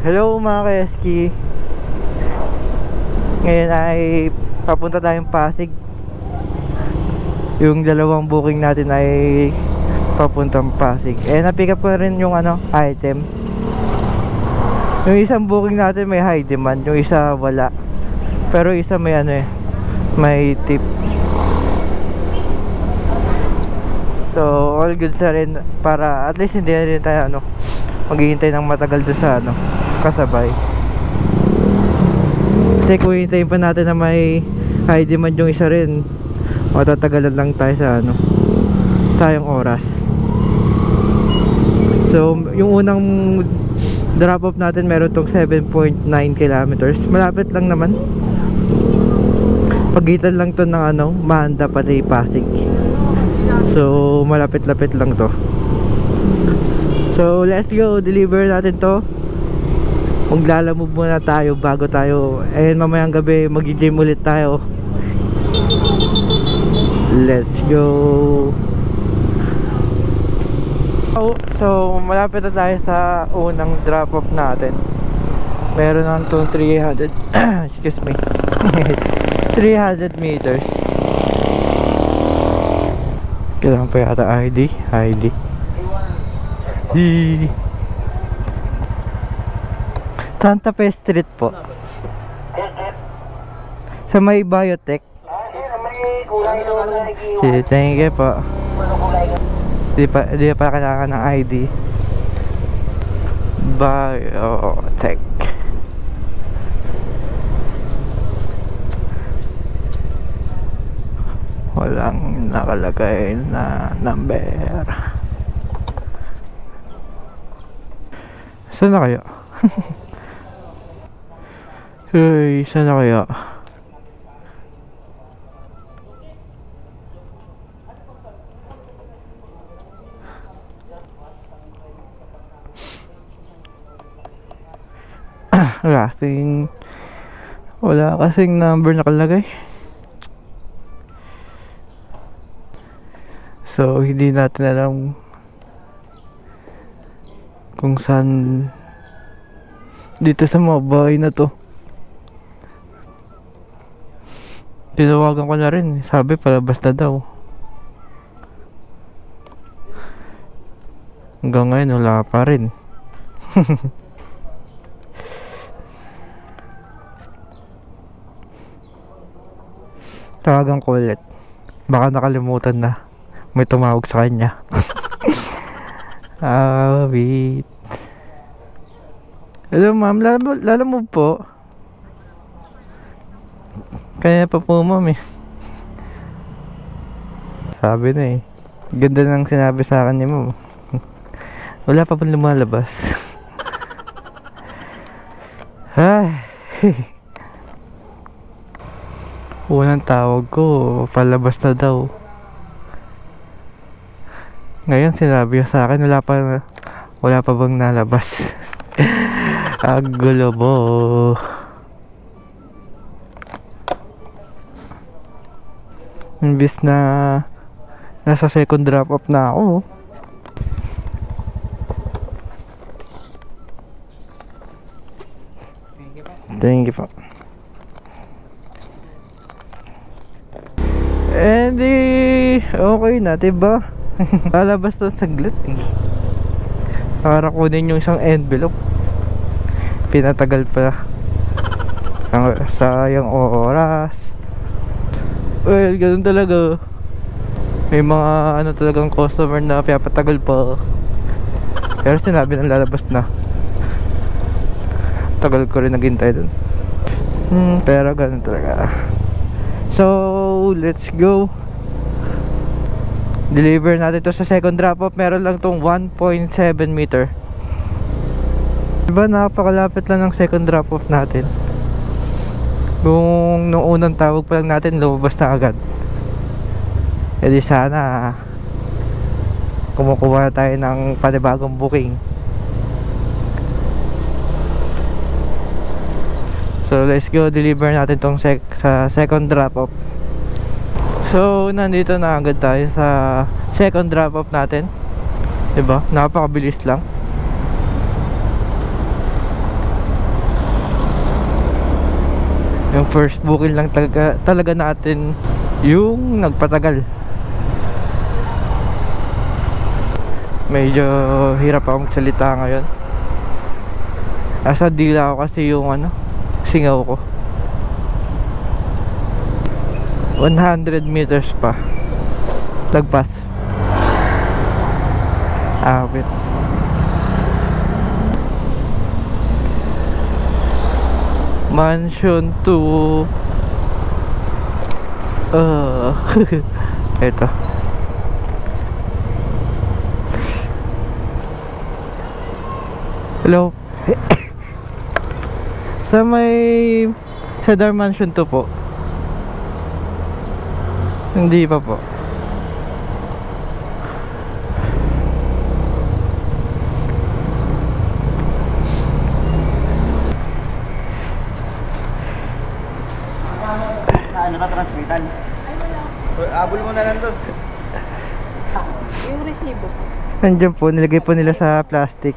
Hello mga ka-eski. Ngayon ay papunta tayong Pasig. Yung dalawang booking natin ay papuntang Pasig. Na-pick up ko rin yung item. Yung isang booking natin may high demand, yung isa wala. Pero isa may may tip. So all good sa rin, para at least hindi na rin tayo maghihintay ng matagal doon sa kasabay. Kasi kung hintayin pa natin na may high demand yung isa rin, matatagalan lang tayo sa sayang oras. So yung unang drop off natin meron tong 7.9 kilometers. Malapit lang naman, pagitan lang to ng Mahanda pati Pasig. So malapit-lapit lang to. So let's go, deliver natin to. Maglalamove muna tayo bago tayo, mamayang gabi mag-gym ulit tayo. Let's go. So malapit na tayo sa unang drop off natin. Meron lang itong 300 excuse me 300 meters. Kailangan pa yata ID. Santa Fe Street po. Sa may biotech. Sige, thank you po. Di pa kailangan ng ID. Biotech. Walang nakalagay na number. Saan na kaya? Hey, saan na kaya? Wala kasing number nakalagay. So hindi natin alam kung saan dito sa mga bahay na to. Tinawagan ko na rin, sabi palabas na daw. Hanggang ngayon wala pa rin. Tawagan ko ulit, baka nakalimutan na may tumawag sa kanya. Wait. Hello ma'am, lalamove po. Kaya pa po ma'am Sabi na ganda nang sinabi sa akin ni ma'am. Wala pa pong lumalabas. Unang tawag ko, palabas na daw. Ngayon sinabi sa akin wala pa bang nalabas. Agulo mo. Imbis na nasa second drop off na ako. Thank you po. Okay na, diba? Lalabas to saglit para kunin yung isang envelope. Pinatagal pa. Sayang oras. Well, ganun talaga. May mga talagang customer na pinapatagal pa. Pero sinabi ng lalabas na. Tagal ko rin naghintay dun. Pero ganun talaga. So, let's go. Deliver natin to sa second drop off. Meron lang tong 1.7 meter. Diba napakalapit lang ng second drop off natin. Kung nung unang tawag pa lang natin, lumabas na agad. Di sana kumukuha na tayo ng panibagong booking. So let's go, deliver natin tong sa second drop off. So nandito na agad tayo sa second drop off natin. Diba? Napakabilis lang. Yung first booking lang talaga natin yung nagpatagal. Medyo hirap ako magsalita ngayon. Asa dila ako kasi yung singaw ko. 100 meters pa. Lagpas. Wait. Mansion to ito. Hello. Sa may Cedar Mansion to po. Hindi pa po. Ano ka transmitan? Ay, wala. Abol mo na lang doon. Yung resibo po. Nandiyan po, nilagay po nila sa plastic.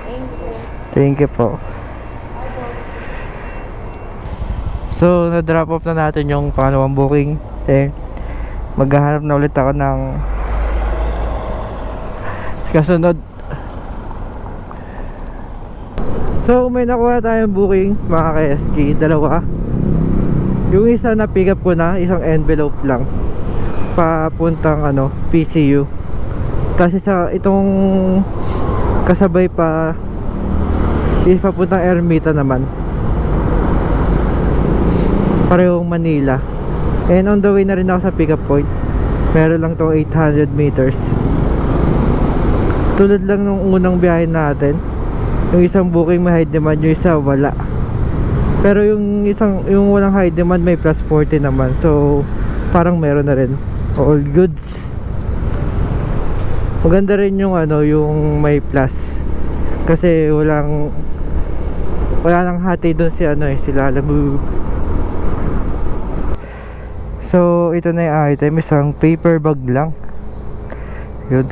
Thank you. Thank you po. So, na-drop off na natin yung pangalawang booking. Maghahanap na ulit ako ng kasunod. So, may nakuha tayong booking mga ka-SG, dalawa. Yung isa na pick up ko na, isang envelope lang. Papuntang PCU. Kasi sa itong kasabay pa is papuntang Ermita naman. Parehong Manila. And on the way na rin ako sa pick up point. Meron lang tong 800 meters. Tulad lang nung unang biyahe natin. Yung isang booking may high demand, yung isa wala. Pero yung walang high demand may plus 40 naman. So parang meron na rin. All goods. Maganda rin yung yung may plus. Kasi wala nang hati doon si Lalamove. So ito na yung item, isang paper bag lang. Yun.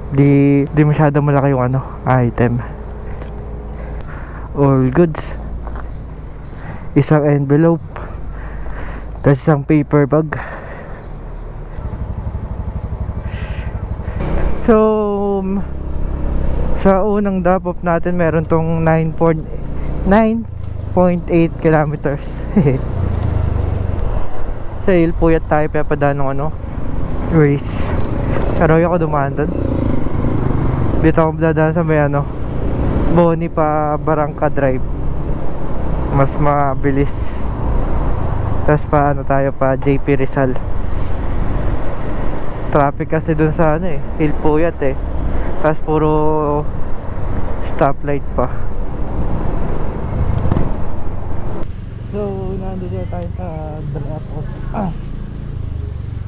Di masyado malaki yung item. All goods. Isang envelope. Tapos isang paper bag. So sa unang drop off natin meron tong 9.8 kilometers. Sa Ilpuyat tayo papadaan ng race. Pero ako dumaan doon. Dito ako dadaan sa may Boni pa Barangka Drive. Mas mabilis. Tapos pa tayo pa JP Rizal. Traffic kasi dun sa Ilpuyat Tapos puro stoplight pa. So nandito tayo sa drop off.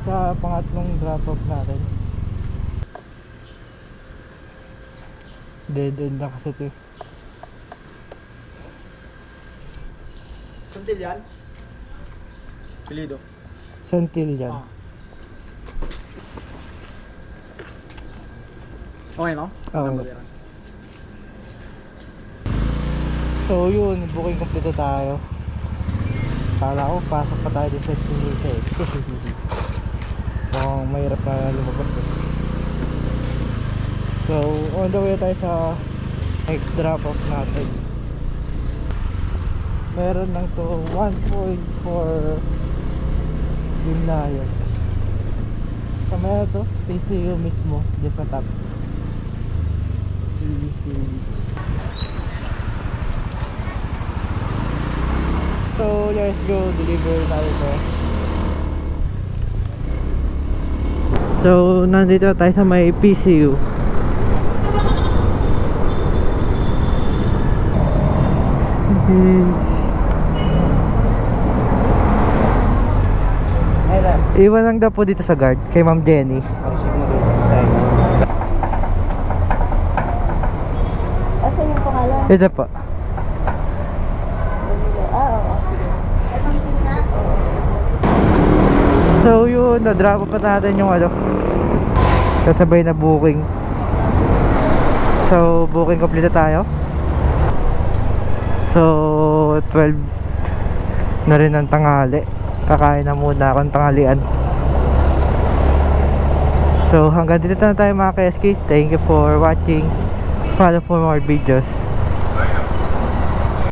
Sa pangatlong drop off natin. Dead end na kasi ito Santillan? Pilido. Santillan. Okay, no? Okay. So yun, booking kompleto tayo. Kala ko pasok pa tayo din sa Espinita mukhang mahirap na lumabas So on the way tayo sa next drop off natin. Meron lang to 1.4 Gimnayo. Sa meron to PCU mismo dyan sa top. So let's go, deliver tayo to. So nandito tayo sa may PCU. Iwan lang daw po dito sa guard kay Ma'am Jenny. Asan yung pangalan? Ito po. Oo, sige. So yun, na-drop pa natin yung kasabay na booking. So booking complete tayo. So 12 na rin ang tanghali. Kakain na muna akong tanghalian. So hanggang dito na tayo mga ka-SK. Thank you for watching. Follow for more videos.